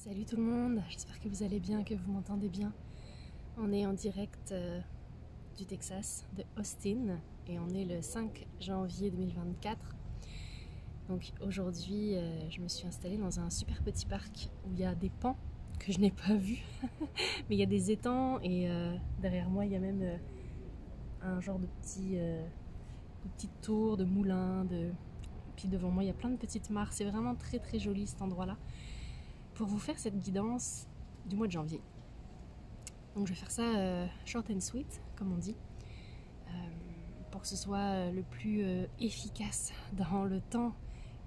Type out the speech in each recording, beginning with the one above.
Salut tout le monde, j'espère que vous allez bien, que vous m'entendez bien. On est en direct du Texas, de Austin, et on est le 5 janvier 2024. Donc aujourd'hui, je me suis installée dans un super petit parc où il y a des pans que je n'ai pas vus, mais il y a des étangs et derrière moi il y a même un genre de petite tour, de moulin, puis devant moi il y a plein de petites mares. C'est vraiment très très joli cet endroit-là. Pour vous faire cette guidance du mois de janvier. Donc je vais faire ça short and sweet, comme on dit, pour que ce soit le plus efficace dans le temps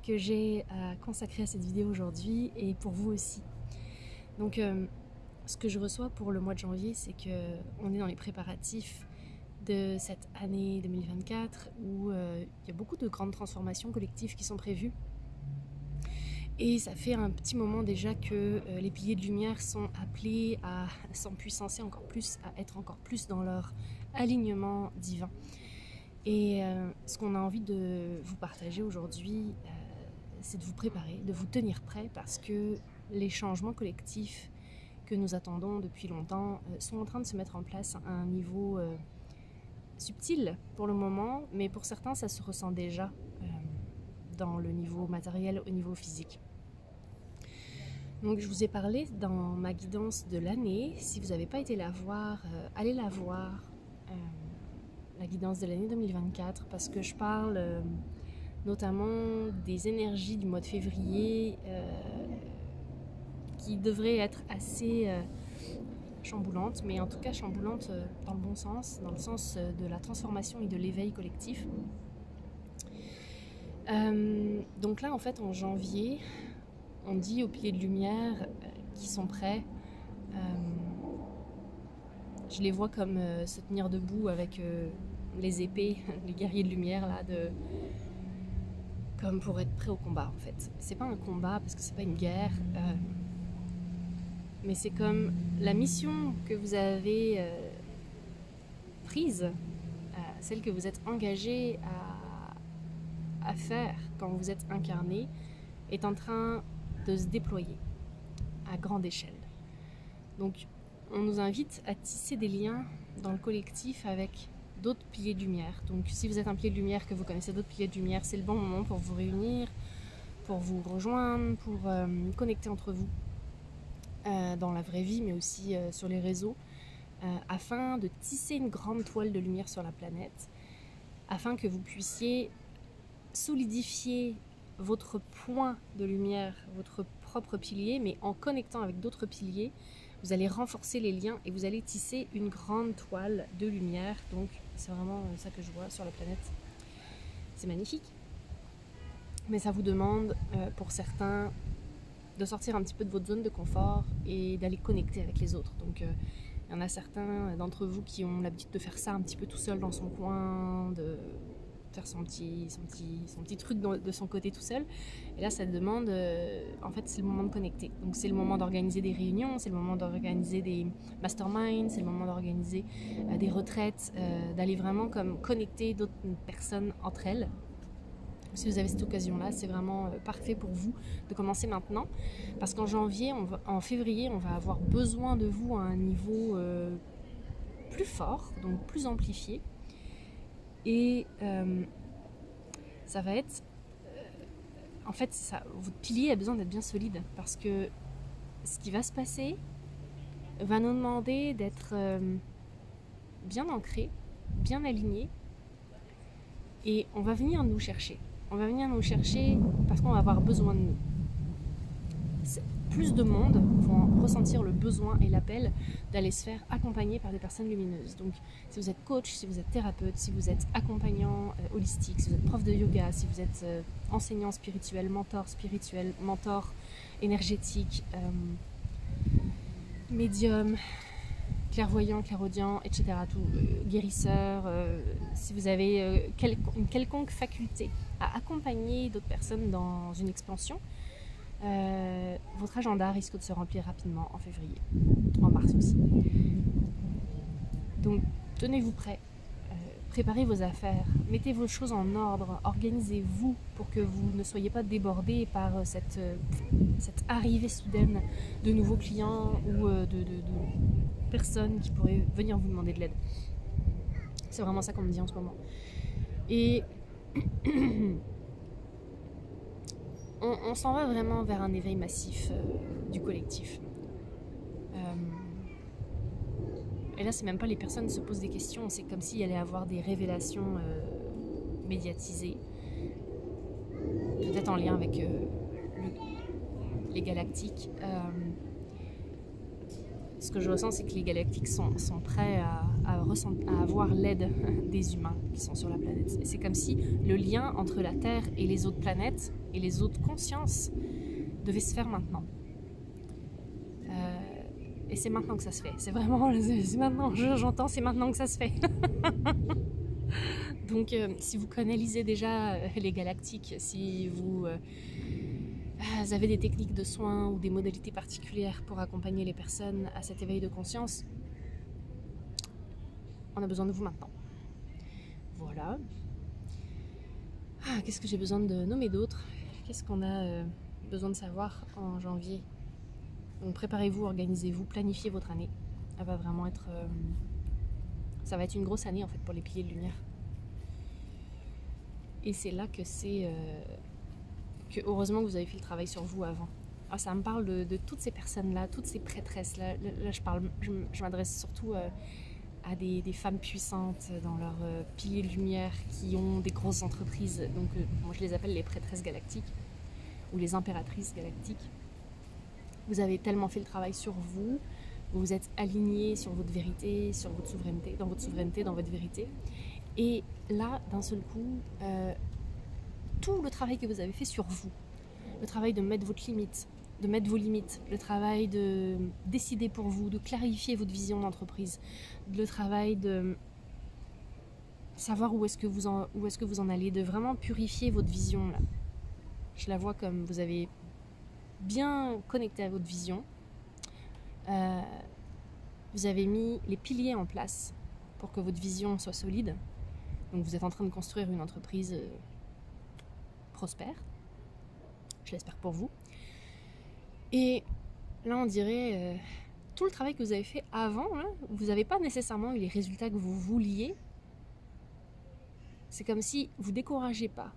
que j'ai à consacrer à cette vidéo aujourd'hui et pour vous aussi. Donc ce que je reçois pour le mois de janvier, c'est qu'on est dans les préparatifs de cette année 2024 où il y a beaucoup de grandes transformations collectives qui sont prévues. Et ça fait un petit moment déjà que les piliers de lumière sont appelés à s'empuissancer encore plus, à être encore plus dans leur alignement divin. Et ce qu'on a envie de vous partager aujourd'hui, c'est de vous préparer, de vous tenir prêt, parce que les changements collectifs que nous attendons depuis longtemps sont en train de se mettre en place à un niveau subtil pour le moment, mais pour certains ça se ressent déjà dans le niveau matériel, au niveau physique. Donc je vous ai parlé dans ma guidance de l'année. Si vous n'avez pas été la voir, allez la voir, la guidance de l'année 2024, parce que je parle notamment des énergies du mois de février qui devraient être assez chamboulantes, mais en tout cas chamboulantes dans le bon sens, dans le sens de la transformation et de l'éveil collectif. Donc là en fait en janvier, on dit aux piliers de lumière qui sont prêts, je les vois comme se tenir debout avec les épées, les guerriers de lumière là, comme pour être prêts au combat en fait. C'est pas un combat parce que c'est pas une guerre, mais c'est comme la mission que vous avez prise, celle que vous êtes engagé à faire quand vous êtes incarné, est en train de se déployer à grande échelle. Donc on nous invite à tisser des liens dans le collectif avec d'autres piliers de lumière. Donc si vous êtes un pilier de lumière, que vous connaissez d'autres piliers de lumière, c'est le bon moment pour vous réunir, pour vous rejoindre, pour connecter entre vous dans la vraie vie, mais aussi sur les réseaux, afin de tisser une grande toile de lumière sur la planète, afin que vous puissiez solidifier votre point de lumière, votre propre pilier, mais en connectant avec d'autres piliers, vous allez renforcer les liens et vous allez tisser une grande toile de lumière. Donc c'est vraiment ça que je vois sur la planète. C'est magnifique. Mais ça vous demande, pour certains, de sortir un petit peu de votre zone de confort et d'aller connecter avec les autres. Donc il y en a certains d'entre vous qui ont l'habitude de faire ça un petit peu tout seul dans son coin, de faire son petit truc de son côté tout seul. Et là ça demande, en fait c'est le moment de connecter. Donc c'est le moment d'organiser des réunions, c'est le moment d'organiser des masterminds, c'est le moment d'organiser des retraites, d'aller vraiment comme connecter d'autres personnes entre elles. Si vous avez cette occasion-là, c'est vraiment parfait pour vous de commencer maintenant, parce qu'en janvier, en février, on va avoir besoin de vous à un niveau plus fort, donc plus amplifié. Et ça va être, en fait, ça, votre pilier a besoin d'être bien solide, parce que ce qui va se passer va nous demander d'être bien ancré, bien aligné, et on va venir nous chercher. On va venir nous chercher parce qu'on va avoir besoin de nous. Plus de monde vont ressentir le besoin et l'appel d'aller se faire accompagner par des personnes lumineuses. Donc si vous êtes coach, si vous êtes thérapeute, si vous êtes accompagnant holistique, si vous êtes prof de yoga, si vous êtes enseignant spirituel, mentor énergétique, médium, clairvoyant, clairaudient, etc. Tout, guérisseur, si vous avez une quelconque faculté à accompagner d'autres personnes dans une expansion, votre agenda risque de se remplir rapidement en février, en mars aussi. Donc tenez-vous prêts, préparez vos affaires, mettez vos choses en ordre, organisez-vous pour que vous ne soyez pas débordés par cette arrivée soudaine de nouveaux clients ou de personnes qui pourraient venir vous demander de l'aide. C'est vraiment ça qu'on me dit en ce moment. Et on s'en va vraiment vers un éveil massif du collectif. Et là, c'est même pas les personnes se posent des questions, c'est comme s'il y allait avoir des révélations médiatisées, peut-être en lien avec les galactiques. Ce que je ressens, c'est que les galactiques sont prêts à avoir l'aide des humains qui sont sur la planète. C'est comme si le lien entre la Terre et les autres planètes et les autres consciences devait se faire maintenant. Et c'est maintenant que ça se fait. C'est vraiment, c'est maintenant, j'entends, c'est maintenant que ça se fait. Donc, si vous canalisez déjà les galactiques, si vous avez des techniques de soins ou des modalités particulières pour accompagner les personnes à cet éveil de conscience, on a besoin de vous maintenant. Voilà. Qu'est-ce que j'ai besoin de nommer d'autre? Qu'est-ce qu'on a besoin de savoir en janvier? Donc préparez-vous, organisez-vous, planifiez votre année. Elle va vraiment être... ça va être une grosse année en fait pour les piliers de lumière. Et c'est là que c'est... que heureusement que vous avez fait le travail sur vous avant. Alors ça me parle de toutes ces personnes-là, toutes ces prêtresses-là. Là je m'adresse surtout à des femmes puissantes dans leur pilier de lumière qui ont des grosses entreprises. Donc moi je les appelle les prêtresses galactiques ou les impératrices galactiques. Vous avez tellement fait le travail sur vous, vous vous êtes alignés sur votre vérité, sur votre souveraineté, dans votre vérité. Et là, d'un seul coup, tout le travail que vous avez fait sur vous, le travail de mettre votre limite, de mettre vos limites, le travail de décider pour vous, de clarifier votre vision d'entreprise, le travail de savoir où est-ce que vous en allez, de vraiment purifier votre vision là. Je la vois comme vous avez bien connecté à votre vision. Vous avez mis les piliers en place pour que votre vision soit solide. Donc vous êtes en train de construire une entreprise prospère. Je l'espère pour vous. Et là on dirait tout le travail que vous avez fait avant, là, vous n'avez pas nécessairement eu les résultats que vous vouliez. C'est comme si vous ne découragez pas.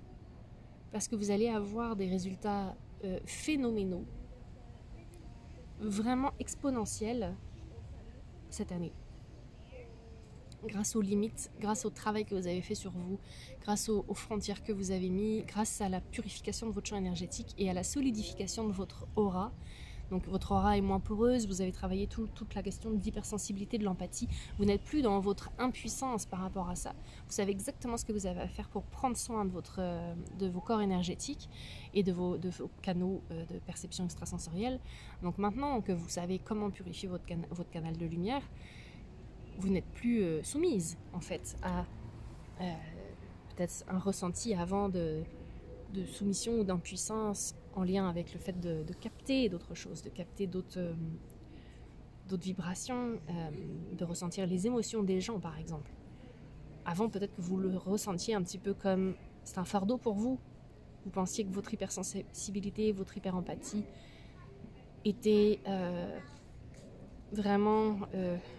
Parce que vous allez avoir des résultats phénoménaux, vraiment exponentiels cette année. Grâce aux limites, grâce au travail que vous avez fait sur vous, grâce aux frontières que vous avez mis, grâce à la purification de votre champ énergétique et à la solidification de votre aura. Donc votre aura est moins poreuse, vous avez travaillé toute la question d'hypersensibilité, de l'empathie. Vous n'êtes plus dans votre impuissance par rapport à ça. Vous savez exactement ce que vous avez à faire pour prendre soin de vos corps énergétiques et de vos canaux de perception extrasensorielle. Donc maintenant que vous savez comment purifier votre canal de lumière, vous n'êtes plus soumise en fait à peut-être un ressenti avant de soumission ou d'impuissance en lien avec le fait de capter d'autres choses, de capter d'autres vibrations, de ressentir les émotions des gens par exemple. Avant peut-être que vous le ressentiez un petit peu comme c'est un fardeau pour vous. Vous pensiez que votre hypersensibilité, votre hyperempathie était vraiment,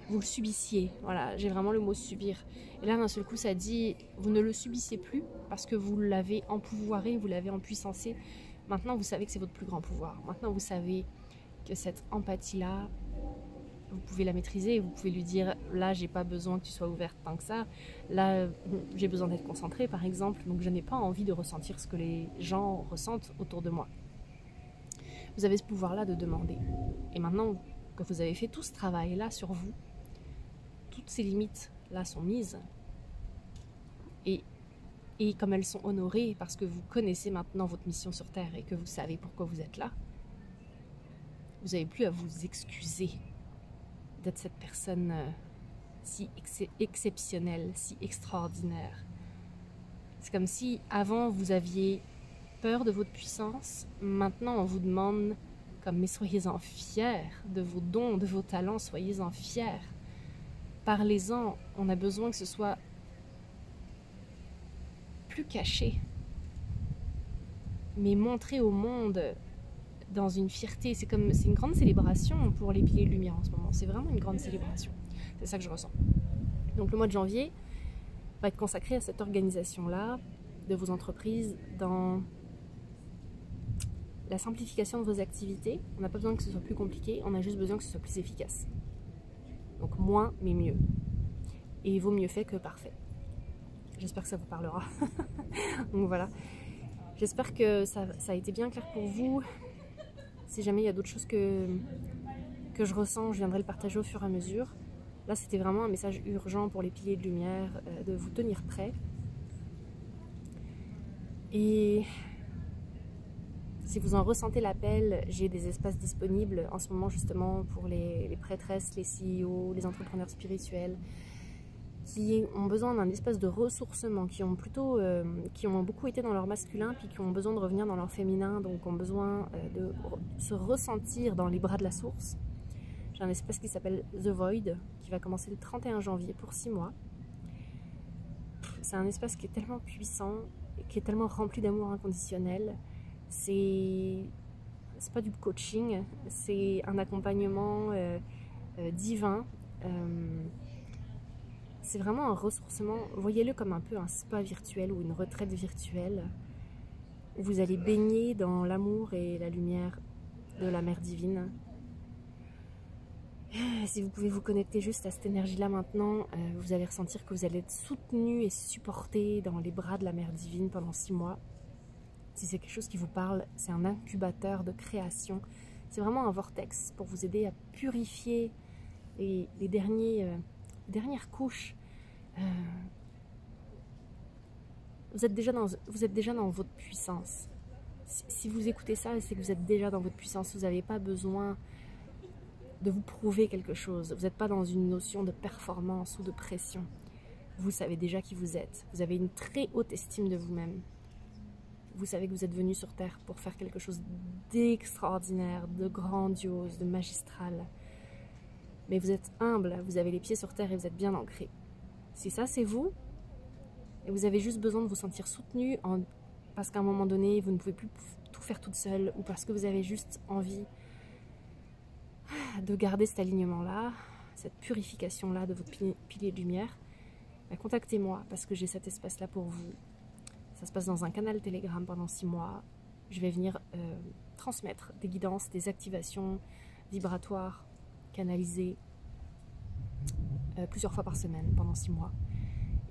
vous le subissiez. Voilà, j'ai vraiment le mot subir. Et là d'un seul coup ça dit, vous ne le subissez plus parce que vous l'avez empouvoiré, vous l'avez empuissancé. Maintenant vous savez que c'est votre plus grand pouvoir. Maintenant vous savez que cette empathie-là, vous pouvez la maîtriser, vous pouvez lui dire, là j'ai pas besoin que tu sois ouverte tant que ça, là j'ai besoin d'être concentrée par exemple, donc je n'ai pas envie de ressentir ce que les gens ressentent autour de moi. Vous avez ce pouvoir-là de demander. Et maintenant que vous avez fait tout ce travail-là sur vous, toutes ces limites-là sont mises, et comme elles sont honorées parce que vous connaissez maintenant votre mission sur Terre et que vous savez pourquoi vous êtes là, vous n'avez plus à vous excuser d'être cette personne si exceptionnelle, si extraordinaire. C'est comme si avant vous aviez peur de votre puissance, maintenant on vous demande comme mais soyez-en fiers de vos dons, de vos talents, soyez-en fiers. Parlez-en, on a besoin que ce soit plus cacher, mais montrer au monde dans une fierté. C'est une grande célébration pour les piliers de lumière en ce moment. C'est vraiment une grande célébration. C'est ça que je ressens. Donc le mois de janvier va être consacré à cette organisation-là de vos entreprises dans la simplification de vos activités. On n'a pas besoin que ce soit plus compliqué, on a juste besoin que ce soit plus efficace. Donc moins mais mieux. Et il vaut mieux fait que parfait. J'espère que ça vous parlera. Donc voilà. J'espère que ça a été bien clair pour vous. Si jamais il y a d'autres choses que je ressens, je viendrai le partager au fur et à mesure. Là, c'était vraiment un message urgent pour les piliers de lumière, de vous tenir prêts. Et si vous en ressentez l'appel, j'ai des espaces disponibles en ce moment justement pour les prêtresses, les CEO, les entrepreneurs spirituels qui ont besoin d'un espace de ressourcement, qui ont beaucoup été dans leur masculin puis qui ont besoin de revenir dans leur féminin, donc ont besoin de se ressentir dans les bras de la source. J'ai un espace qui s'appelle The Void qui va commencer le 31 janvier pour 6 mois. C'est un espace qui est tellement puissant, qui est tellement rempli d'amour inconditionnel. C'est pas du coaching, c'est un accompagnement divin. C'est vraiment un ressourcement. Voyez-le comme un peu un spa virtuel ou une retraite virtuelle où vous allez baigner dans l'amour et la lumière de la Mère Divine. Si vous pouvez vous connecter juste à cette énergie-là maintenant, vous allez ressentir que vous allez être soutenu et supporté dans les bras de la Mère Divine pendant 6 mois. Si c'est quelque chose qui vous parle, c'est un incubateur de création. C'est vraiment un vortex pour vous aider à purifier les dernières couches. Vous êtes déjà dans votre puissance. Si vous écoutez ça, c'est que vous êtes déjà dans votre puissance. Vous n'avez pas besoin de vous prouver quelque chose. Vous n'êtes pas dans une notion de performance ou de pression. Vous savez déjà qui vous êtes. Vous avez une très haute estime de vous-même. Vous savez que vous êtes venu sur Terre pour faire quelque chose d'extraordinaire, de grandiose, de magistral. Mais vous êtes humble, vous avez les pieds sur Terre et vous êtes bien ancré. Si ça c'est vous, et vous avez juste besoin de vous sentir soutenu parce qu'à un moment donné, vous ne pouvez plus tout faire toute seule ou parce que vous avez juste envie de garder cet alignement-là, cette purification-là de votre pilier de lumière, contactez-moi parce que j'ai cet espace-là pour vous. Ça se passe dans un canal Telegram pendant 6 mois. Je vais venir transmettre des guidances, des activations vibratoires, canalisées plusieurs fois par semaine pendant 6 mois.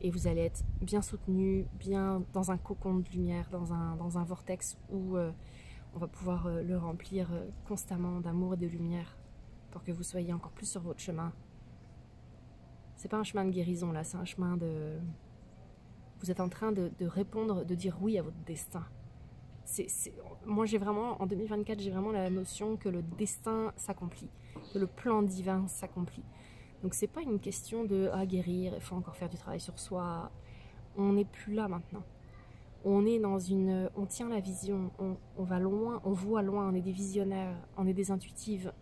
Et vous allez être bien soutenu, bien dans un cocon de lumière, dans un vortex où on va pouvoir le remplir constamment d'amour et de lumière pour que vous soyez encore plus sur votre chemin. C'est pas un chemin de guérison là, c'est un chemin de... Vous êtes en train de répondre, de dire oui à votre destin. Moi, en 2024, j'ai vraiment la notion que le destin s'accomplit, que le plan divin s'accomplit. Donc, c'est pas une question de guérir, il faut encore faire du travail sur soi. On n'est plus là maintenant. On tient la vision, on va loin, on voit loin, on est des visionnaires, on est des intuitives,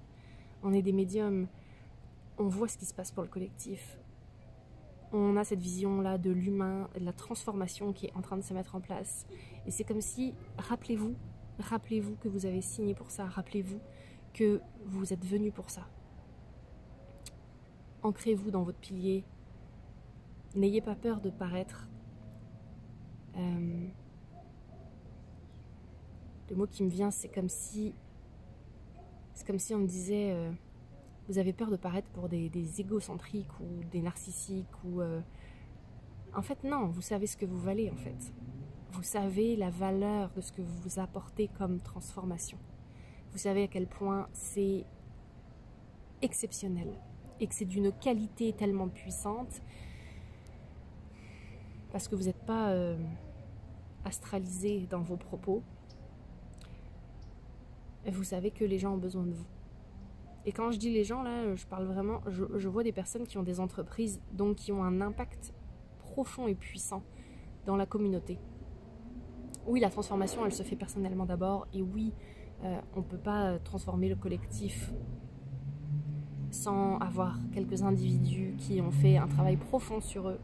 on est des médiums. On voit ce qui se passe pour le collectif. On a cette vision-là de l'humain, de la transformation qui est en train de se mettre en place. Et c'est comme si, rappelez-vous que vous avez signé pour ça, rappelez-vous que vous êtes venu pour ça. Ancrez-vous dans votre pilier. N'ayez pas peur de paraître. Le mot qui me vient, c'est comme si on me disait... vous avez peur de paraître pour des égocentriques ou des narcissiques ou... En fait, non, vous savez ce que vous valez, en fait. Vous savez la valeur de ce que vous apportez comme transformation. Vous savez à quel point c'est exceptionnel et que c'est d'une qualité tellement puissante parce que vous n'êtes pas astralisé dans vos propos. Et vous savez que les gens ont besoin de vous. Et quand je dis les gens, là, je parle vraiment... Je vois des personnes qui ont des entreprises, donc qui ont un impact profond et puissant dans la communauté. Oui, la transformation, elle se fait personnellement d'abord. Et oui, on ne peut pas transformer le collectif sans avoir quelques individus qui ont fait un travail profond sur eux,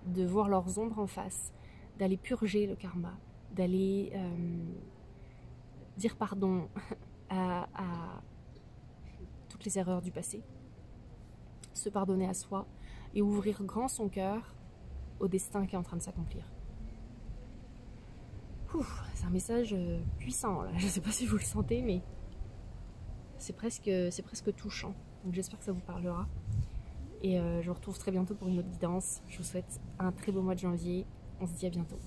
de voir leurs ombres en face, d'aller purger le karma, d'aller dire pardon à toutes les erreurs du passé, se pardonner à soi et ouvrir grand son cœur au destin qui est en train de s'accomplir. C'est un message puissant là. Je ne sais pas si vous le sentez, mais c'est presque touchant. Donc j'espère que ça vous parlera. Et je vous retrouve très bientôt pour une autre guidance. Je vous souhaite un très beau mois de janvier. On se dit à bientôt.